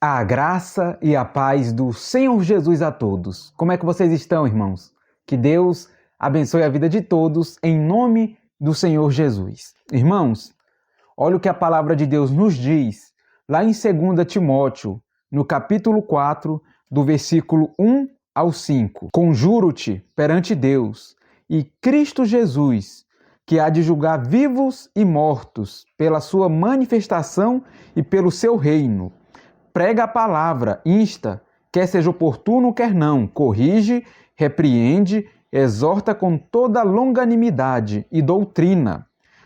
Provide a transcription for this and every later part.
A graça e a paz do Senhor Jesus a todos. Como é que vocês estão, irmãos? Que Deus abençoe a vida de todos em nome do Senhor Jesus. Irmãos, olha o que a palavra de Deus nos diz lá em 2 Timóteo, no capítulo 4, do versículo 1 ao 5. Conjuro-te perante Deus e Cristo Jesus, que há de julgar vivos e mortos pela sua manifestação e pelo seu reino. Prega a palavra, insta, quer seja oportuno, quer não, corrige, repreende, exorta com toda longanimidade e doutrina.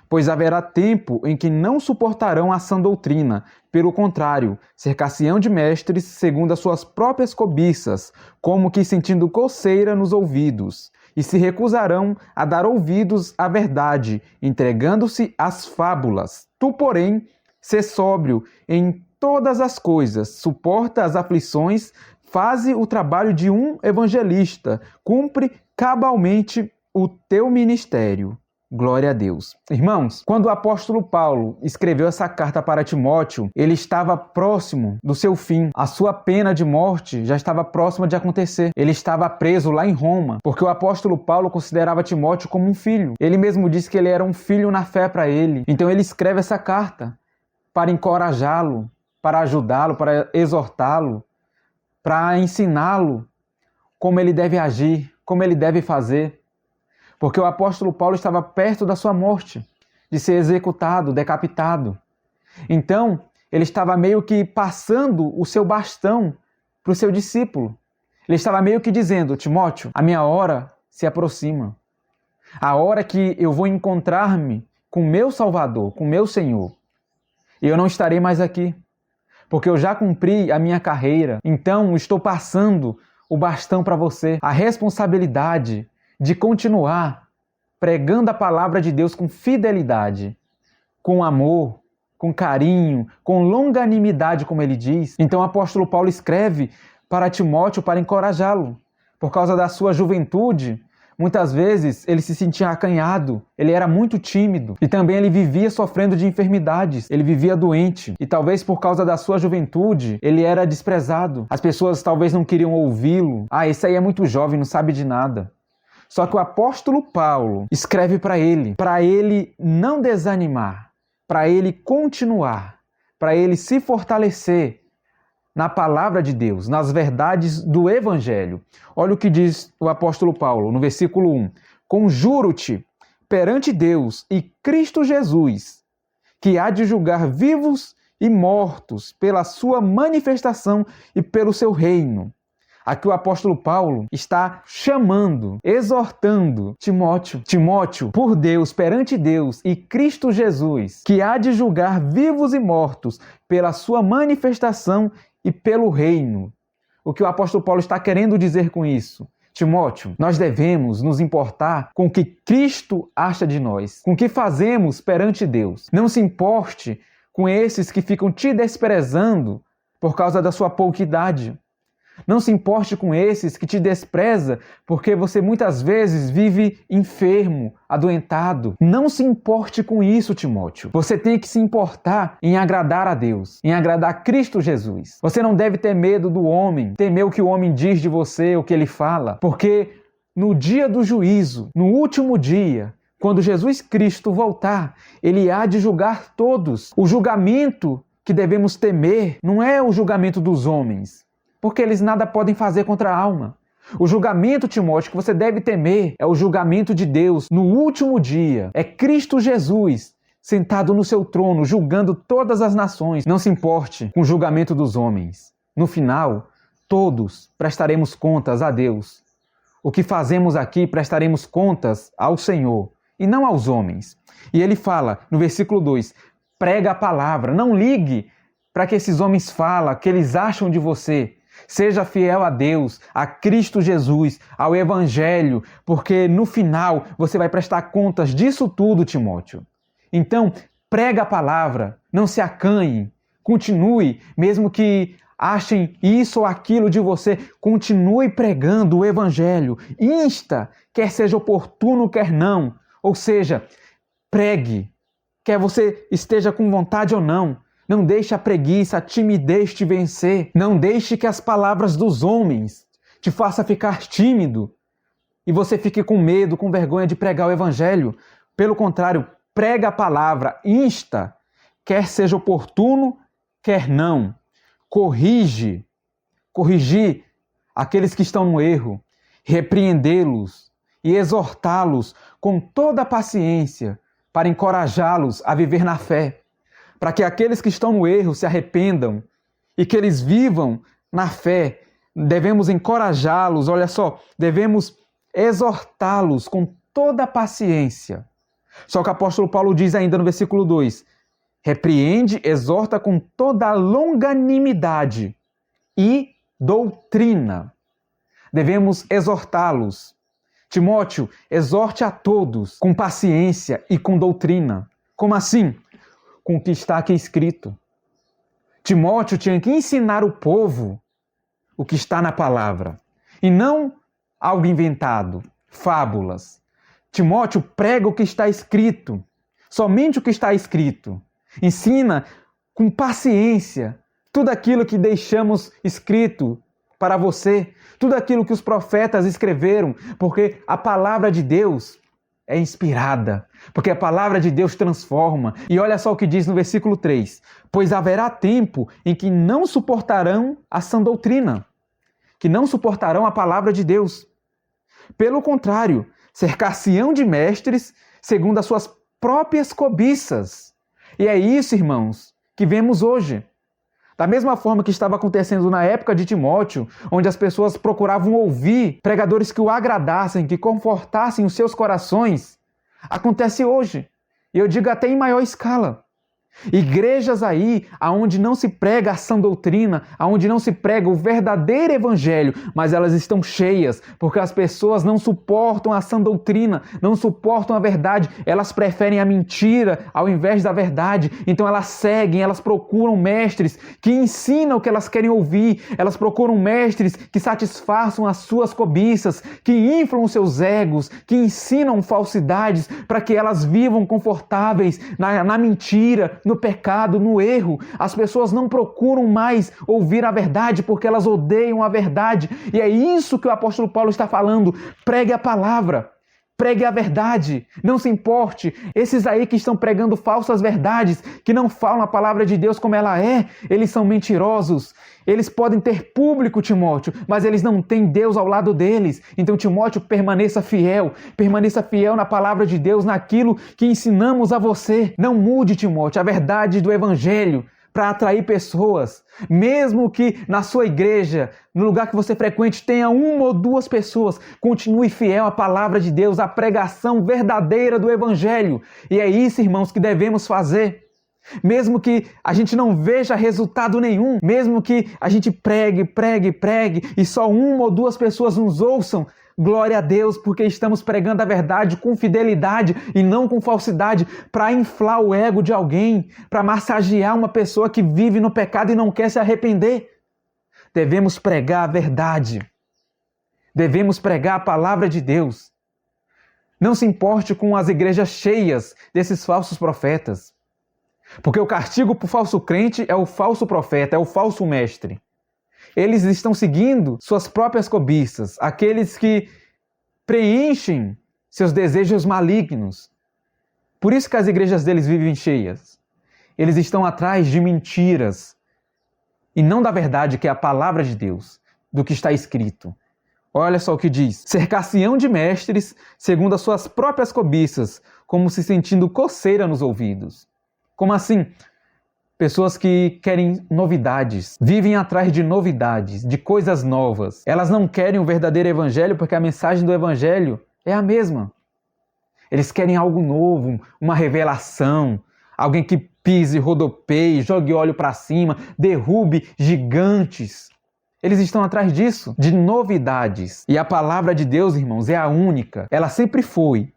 Pois haverá tempo em que não suportarão a sã doutrina, pelo contrário, cercar-se-ão de mestres segundo as suas próprias cobiças, como que sentindo coceira nos ouvidos, e se recusarão a dar ouvidos à verdade, entregando-se às fábulas. Tu, porém, sê sóbrio em todas as coisas, suporta as aflições, faze o trabalho de um evangelista, cumpre cabalmente o teu ministério. Glória a Deus. Irmãos, quando o apóstolo Paulo escreveu essa carta para Timóteo, ele estava próximo do seu fim. A sua pena de morte já estava próxima de acontecer. Ele estava preso lá em Roma, porque o apóstolo Paulo considerava Timóteo como um filho. Ele mesmo disse que ele era um filho na fé para ele. Então ele escreve essa carta para encorajá-lo, para ajudá-lo, para exortá-lo, para ensiná-lo como ele deve agir, como ele deve fazer. Porque o apóstolo Paulo estava perto da sua morte, de ser executado, decapitado. Então, ele estava meio que passando o seu bastão para o seu discípulo. Ele estava meio que dizendo: Timóteo, a minha hora se aproxima. A hora que eu vou encontrar-me com meu Salvador, com meu Senhor. E eu não estarei mais aqui, porque eu já cumpri a minha carreira. Então, estou passando o bastão para você. A responsabilidade de continuar pregando a palavra de Deus com fidelidade, com amor, com carinho, com longanimidade, como ele diz. Então o apóstolo Paulo escreve para Timóteo para encorajá-lo. Por causa da sua juventude, muitas vezes ele se sentia acanhado, ele era muito tímido e também ele vivia sofrendo de enfermidades, ele vivia doente e talvez por causa da sua juventude ele era desprezado. As pessoas talvez não queriam ouvi-lo. Esse aí é muito jovem, não sabe de nada. Só que o apóstolo Paulo escreve para ele não desanimar, para ele continuar, para ele se fortalecer na palavra de Deus, nas verdades do Evangelho. Olha o que diz o apóstolo Paulo no versículo 1. Conjuro-te perante Deus e Cristo Jesus, que há de julgar vivos e mortos pela sua manifestação e pelo seu reino. Aqui o apóstolo Paulo está chamando, exortando Timóteo, por Deus, perante Deus e Cristo Jesus, que há de julgar vivos e mortos pela sua manifestação e pelo reino. O que o apóstolo Paulo está querendo dizer com isso? Timóteo, nós devemos nos importar com o que Cristo acha de nós, com o que fazemos perante Deus. Não se importe com esses que ficam te desprezando por causa da sua pouca idade. Não se importe com esses que te despreza porque você muitas vezes vive enfermo, adoentado. Não se importe com isso, Timóteo. Você tem que se importar em agradar a Deus, em agradar Cristo Jesus. Você não deve ter medo do homem, temer o que o homem diz de você, o que ele fala, porque no dia do juízo, no último dia, quando Jesus Cristo voltar, ele há de julgar todos. O julgamento que devemos temer não é o julgamento dos homens, porque eles nada podem fazer contra a alma. O julgamento, Timóteo, que você deve temer é o julgamento de Deus no último dia. É Cristo Jesus sentado no seu trono, julgando todas as nações. Não se importe com o julgamento dos homens. No final, todos prestaremos contas a Deus. O que fazemos aqui prestaremos contas ao Senhor e não aos homens. E ele fala no versículo 2, prega a palavra, não ligue para que esses homens falam, que eles acham de você. Seja fiel a Deus, a Cristo Jesus, ao Evangelho, porque no final você vai prestar contas disso tudo, Timóteo. Então, prega a palavra, não se acanhe, continue, mesmo que achem isso ou aquilo de você, continue pregando o Evangelho, insta, quer seja oportuno, quer não, ou seja, pregue, quer você esteja com vontade ou não, Não deixe a preguiça, a timidez te vencer. Não deixe que as palavras dos homens te façam ficar tímido e você fique com medo, com vergonha de pregar o evangelho. Pelo contrário, prega a palavra, insta, quer seja oportuno, quer não. Corrigir aqueles que estão no erro, repreendê-los e exortá-los com toda a paciência para encorajá-los a viver na fé, para que aqueles que estão no erro se arrependam e que eles vivam na fé. Devemos encorajá-los, olha só, devemos exortá-los com toda a paciência. Só que o apóstolo Paulo diz ainda no versículo 2, repreende, exorta com toda a longanimidade e doutrina. Devemos exortá-los. Timóteo, exorte a todos com paciência e com doutrina. Como assim? Com o que está aqui escrito. Timóteo tinha que ensinar o povo o que está na palavra e não algo inventado, fábulas. Timóteo prega o que está escrito, somente o que está escrito. Ensina com paciência tudo aquilo que deixamos escrito para você, tudo aquilo que os profetas escreveram, porque a palavra de Deus é inspirada, porque a palavra de Deus transforma. E olha só o que diz no versículo 3, pois haverá tempo em que não suportarão a sã doutrina, que não suportarão a palavra de Deus. Pelo contrário, cercar-se-ão de mestres segundo as suas próprias cobiças. E é isso, irmãos, que vemos hoje. Da mesma forma que estava acontecendo na época de Timóteo, onde as pessoas procuravam ouvir pregadores que o agradassem, que confortassem os seus corações, acontece hoje. E eu digo até em maior escala. Igrejas aí, aonde não se prega a sã doutrina, aonde não se prega o verdadeiro evangelho, mas elas estão cheias, porque as pessoas não suportam a sã doutrina, não suportam a verdade, elas preferem a mentira ao invés da verdade, então elas seguem, elas procuram mestres que ensinam o que elas querem ouvir, elas procuram mestres que satisfaçam as suas cobiças, que inflam os seus egos, que ensinam falsidades para que elas vivam confortáveis na mentira, no pecado, no erro. As pessoas não procuram mais ouvir a verdade porque elas odeiam a verdade. E é isso que o apóstolo Paulo está falando. Pregue a palavra. Pregue a verdade. Não se importe. Esses aí que estão pregando falsas verdades, que não falam a palavra de Deus como ela é, eles são mentirosos. Eles podem ter público, Timóteo, mas eles não têm Deus ao lado deles. Então, Timóteo, permaneça fiel na palavra de Deus, naquilo que ensinamos a você. Não mude, Timóteo, a verdade do evangelho para atrair pessoas. Mesmo que na sua igreja, no lugar que você frequente, tenha uma ou duas pessoas, continue fiel à palavra de Deus, à pregação verdadeira do evangelho. E é isso, irmãos, que devemos fazer. Mesmo que a gente não veja resultado nenhum, mesmo que a gente pregue e só uma ou duas pessoas nos ouçam, glória a Deus, porque estamos pregando a verdade com fidelidade e não com falsidade, para inflar o ego de alguém, para massagear uma pessoa que vive no pecado e não quer se arrepender. Devemos pregar a verdade. Devemos pregar a palavra de Deus. Não se importe com as igrejas cheias desses falsos profetas. Porque o castigo para o falso crente é o falso profeta, é o falso mestre. Eles estão seguindo suas próprias cobiças, aqueles que preenchem seus desejos malignos. Por isso que as igrejas deles vivem cheias. Eles estão atrás de mentiras e não da verdade, que é a palavra de Deus, do que está escrito. Olha só o que diz. Cercar-se-ão de mestres segundo as suas próprias cobiças, como se sentindo coceira nos ouvidos. Como assim? Pessoas que querem novidades, vivem atrás de novidades, de coisas novas. Elas não querem o verdadeiro evangelho porque a mensagem do evangelho é a mesma. Eles querem algo novo, uma revelação, alguém que pise, rodopeie, jogue óleo para cima, derrube gigantes. Eles estão atrás disso, de novidades. E a palavra de Deus, irmãos, é a única. Ela sempre foi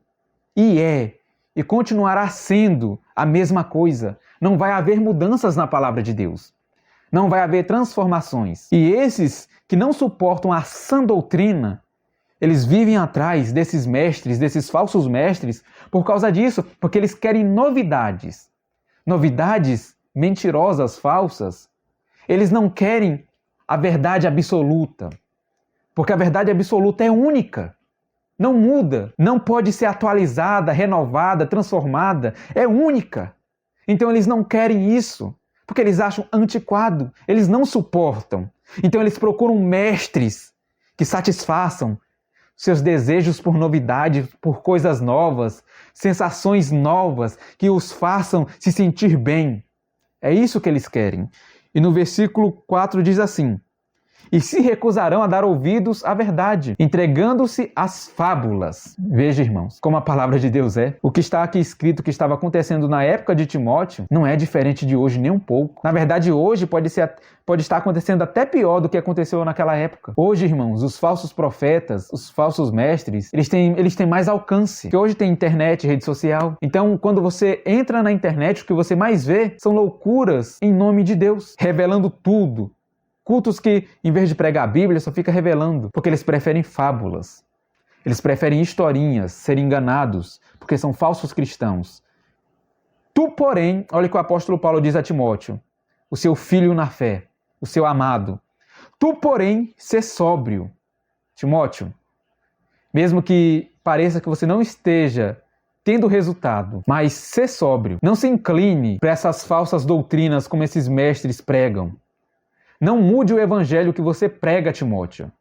e é e continuará sendo a mesma coisa. Não vai haver mudanças na palavra de Deus. Não vai haver transformações. E esses que não suportam a sã doutrina, eles vivem atrás desses mestres, desses falsos mestres, por causa disso, porque eles querem novidades. Novidades mentirosas, falsas, eles não querem a verdade absoluta, porque a verdade absoluta é única, não muda, não pode ser atualizada, renovada, transformada, é única. Então eles não querem isso, porque eles acham antiquado, eles não suportam. Então eles procuram mestres que satisfaçam seus desejos por novidade, por coisas novas, sensações novas, que os façam se sentir bem. É isso que eles querem. E no versículo 4 diz assim: e se recusarão a dar ouvidos à verdade, entregando-se às fábulas. Veja, irmãos, como a palavra de Deus é. O que está aqui escrito, que estava acontecendo na época de Timóteo, não é diferente de hoje nem um pouco. Na verdade, hoje pode estar acontecendo até pior do que aconteceu naquela época. Hoje, irmãos, os falsos profetas, os falsos mestres, eles têm mais alcance. Porque hoje tem internet, rede social. Então, quando você entra na internet, o que você mais vê são loucuras em nome de Deus, revelando tudo. Cultos que, em vez de pregar a Bíblia, só fica revelando, porque eles preferem fábulas. Eles preferem historinhas, serem enganados, porque são falsos cristãos. Tu, porém, olha o que o apóstolo Paulo diz a Timóteo, o seu filho na fé, o seu amado. Tu, porém, sê sóbrio. Timóteo, mesmo que pareça que você não esteja tendo resultado, mas sê sóbrio. Não se incline para essas falsas doutrinas como esses mestres pregam. Não mude o evangelho que você prega, Timóteo,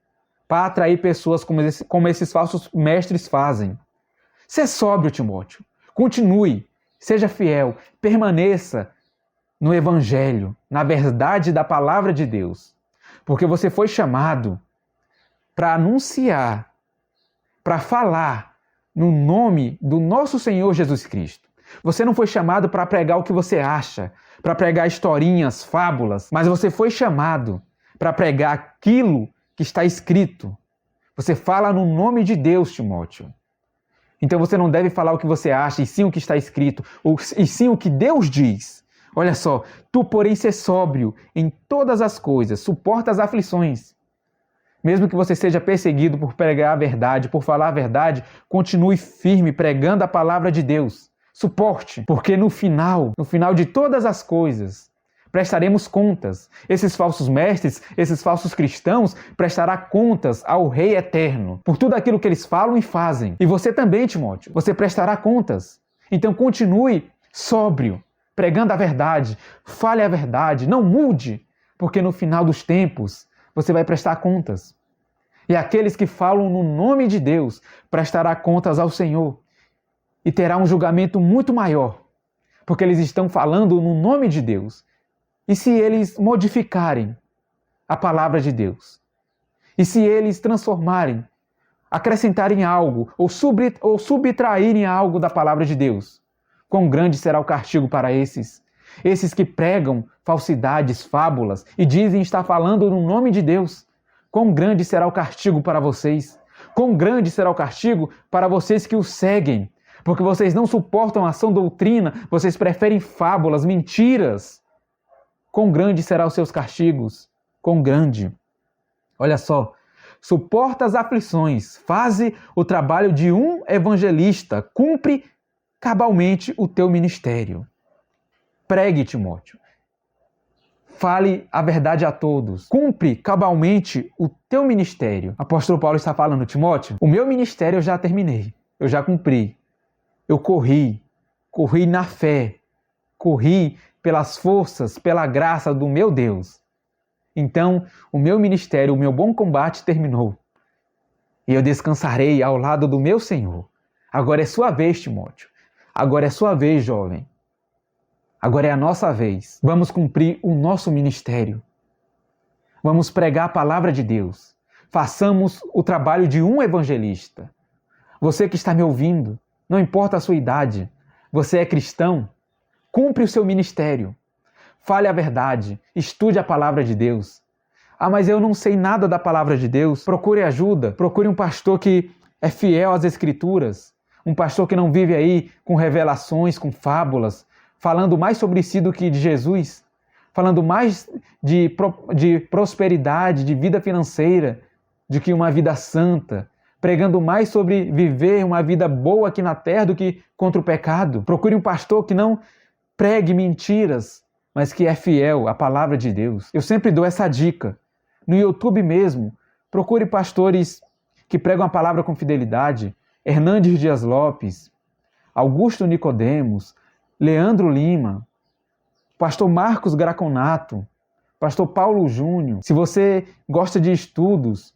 para atrair pessoas como esses falsos mestres fazem. Sê sóbrio, Timóteo. Continue, seja fiel, permaneça no evangelho, na verdade da palavra de Deus. Porque você foi chamado para anunciar, para falar no nome do nosso Senhor Jesus Cristo. Você não foi chamado para pregar o que você acha, para pregar historinhas, fábulas, mas você foi chamado para pregar aquilo que está escrito. Você fala no nome de Deus, Timóteo. Então você não deve falar o que você acha, e sim o que está escrito, e sim o que Deus diz. Olha só, tu, porém, sê sóbrio em todas as coisas, suporta as aflições. Mesmo que você seja perseguido por pregar a verdade, por falar a verdade, continue firme pregando a palavra de Deus. Suporte, porque no final de todas as coisas, prestaremos contas. Esses falsos mestres, esses falsos cristãos, prestará contas ao Rei Eterno por tudo aquilo que eles falam e fazem. E você também, Timóteo, você prestará contas. Então continue sóbrio, pregando a verdade, fale a verdade, não mude, porque no final dos tempos você vai prestar contas. E aqueles que falam no nome de Deus prestará contas ao Senhor. E terá um julgamento muito maior, porque eles estão falando no nome de Deus. E se eles modificarem a palavra de Deus? E se eles transformarem, acrescentarem algo ou subtraírem algo da palavra de Deus? Quão grande será o castigo para esses? Esses que pregam falsidades, fábulas e dizem estar falando no nome de Deus. Quão grande será o castigo para vocês? Quão grande será o castigo para vocês que o seguem? Porque vocês não suportam a sã doutrina, vocês preferem fábulas, mentiras. Quão grande serão os seus castigos? Quão grande? Olha só, suporta as aflições, faze o trabalho de um evangelista, cumpre cabalmente o teu ministério. Pregue, Timóteo. Fale a verdade a todos. Cumpre cabalmente o teu ministério. O apóstolo Paulo está falando, Timóteo, o meu ministério eu já terminei, eu já cumpri. Eu corri na fé, corri pelas forças, pela graça do meu Deus. Então, o meu ministério, o meu bom combate terminou. E eu descansarei ao lado do meu Senhor. Agora é sua vez, Timóteo. Agora é sua vez, jovem. Agora é a nossa vez. Vamos cumprir o nosso ministério. Vamos pregar a palavra de Deus. Façamos o trabalho de um evangelista. Você que está me ouvindo, não importa a sua idade, você é cristão, cumpre o seu ministério. Fale a verdade, estude a palavra de Deus. Ah, mas eu não sei nada da palavra de Deus. Procure ajuda, procure um pastor que é fiel às Escrituras. Um pastor que não vive aí com revelações, com fábulas, falando mais sobre si do que de Jesus, falando mais de prosperidade, de vida financeira, do que uma vida santa, pregando mais sobre viver uma vida boa aqui na terra do que contra o pecado. Procure um pastor que não pregue mentiras, mas que é fiel à palavra de Deus. Eu sempre dou essa dica. No YouTube mesmo, procure pastores que pregam a palavra com fidelidade. Hernandes Dias Lopes, Augusto Nicodemos, Leandro Lima, pastor Marcos Graconato, pastor Paulo Júnior. Se você gosta de estudos,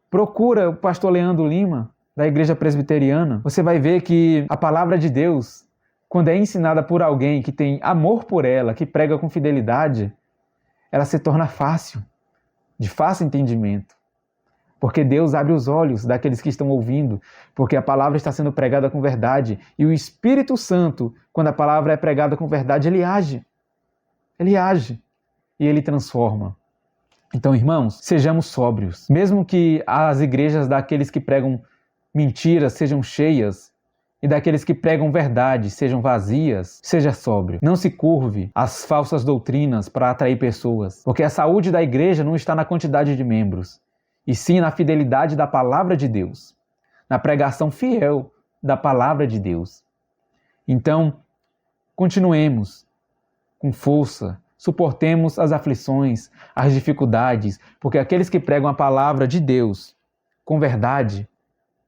procura o pastor Leandro Lima, da Igreja Presbiteriana. Você vai ver que a palavra de Deus, quando é ensinada por alguém que tem amor por ela, que prega com fidelidade, ela se torna fácil, de fácil entendimento. Porque Deus abre os olhos daqueles que estão ouvindo, porque a palavra está sendo pregada com verdade. E o Espírito Santo, quando a palavra é pregada com verdade, ele age. Ele age e ele transforma. Então, irmãos, sejamos sóbrios. Mesmo que as igrejas daqueles que pregam mentiras sejam cheias e daqueles que pregam verdade sejam vazias, seja sóbrio. Não se curve às falsas doutrinas para atrair pessoas, porque a saúde da igreja não está na quantidade de membros, e sim na fidelidade da palavra de Deus, na pregação fiel da palavra de Deus. Então, continuemos com força, suportemos as aflições, as dificuldades, porque aqueles que pregam a palavra de Deus com verdade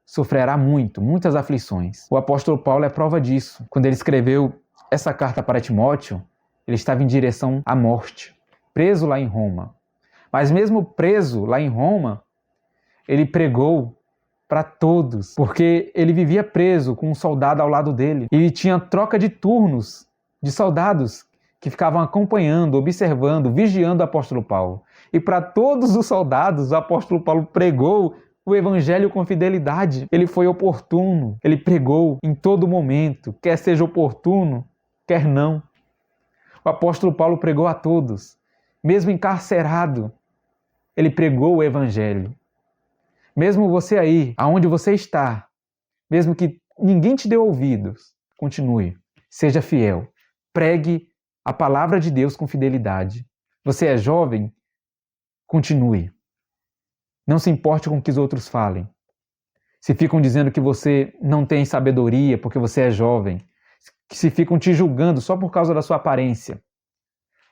sofrerá muitas aflições. O apóstolo Paulo é prova disso. Quando ele escreveu essa carta para Timóteo, ele estava em direção à morte, preso lá em Roma. Mas mesmo preso lá em Roma, ele pregou para todos, porque ele vivia preso com um soldado ao lado dele. E tinha troca de turnos de soldados que ficavam acompanhando, observando, vigiando o apóstolo Paulo. E para todos os soldados, o apóstolo Paulo pregou o evangelho com fidelidade. Ele foi oportuno, ele pregou em todo momento, quer seja oportuno, quer não. O apóstolo Paulo pregou a todos, mesmo encarcerado, ele pregou o evangelho. Mesmo você aí, aonde você está, mesmo que ninguém te dê ouvidos, continue, seja fiel, pregue a palavra de Deus com fidelidade. Você é jovem? Continue. Não se importe com o que os outros falem. Se ficam dizendo que você não tem sabedoria porque você é jovem, se ficam te julgando só por causa da sua aparência,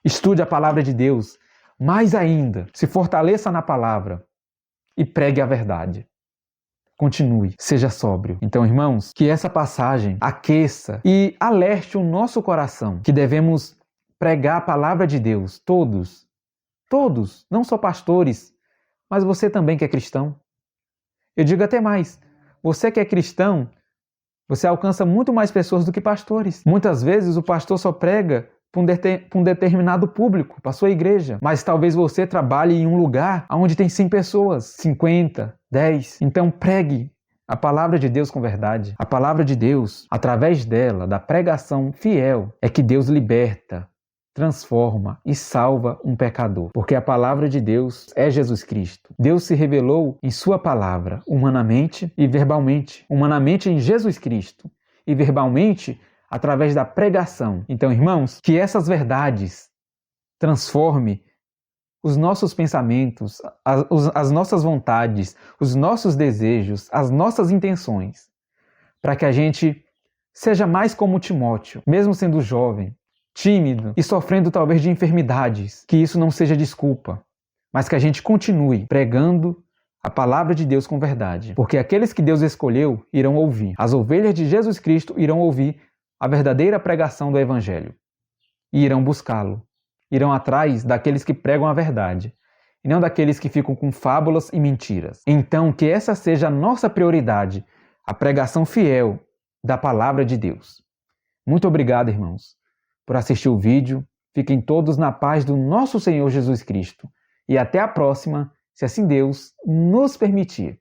estude a palavra de Deus. Mais ainda, se fortaleça na palavra e pregue a verdade. Continue, seja sóbrio. Então, irmãos, que essa passagem aqueça e alerte o nosso coração que devemos pregar a palavra de Deus, todos, não só pastores, mas você também que é cristão. Eu digo até mais, você que é cristão, você alcança muito mais pessoas do que pastores. Muitas vezes o pastor só prega para um determinado público, para a sua igreja. Mas talvez você trabalhe em um lugar onde tem 100 pessoas, 50, 10. Então pregue a palavra de Deus com verdade. A palavra de Deus, através dela, da pregação fiel, é que Deus liberta, transforma e salva um pecador. Porque a palavra de Deus é Jesus Cristo. Deus se revelou em sua palavra, humanamente e verbalmente. Humanamente em Jesus Cristo e verbalmente através da pregação. Então, irmãos, que essas verdades transformem os nossos pensamentos, as nossas vontades, os nossos desejos, as nossas intenções, para que a gente seja mais como Timóteo, mesmo sendo jovem, tímido e sofrendo talvez de enfermidades, que isso não seja desculpa, mas que a gente continue pregando a palavra de Deus com verdade, porque aqueles que Deus escolheu irão ouvir. As ovelhas de Jesus Cristo irão ouvir a verdadeira pregação do Evangelho e irão buscá-lo. Irão atrás daqueles que pregam a verdade e não daqueles que ficam com fábulas e mentiras. Então, que essa seja a nossa prioridade, a pregação fiel da palavra de Deus. Muito obrigado, irmãos, por assistir o vídeo. Fiquem todos na paz do nosso Senhor Jesus Cristo. E até a próxima, se assim Deus nos permitir.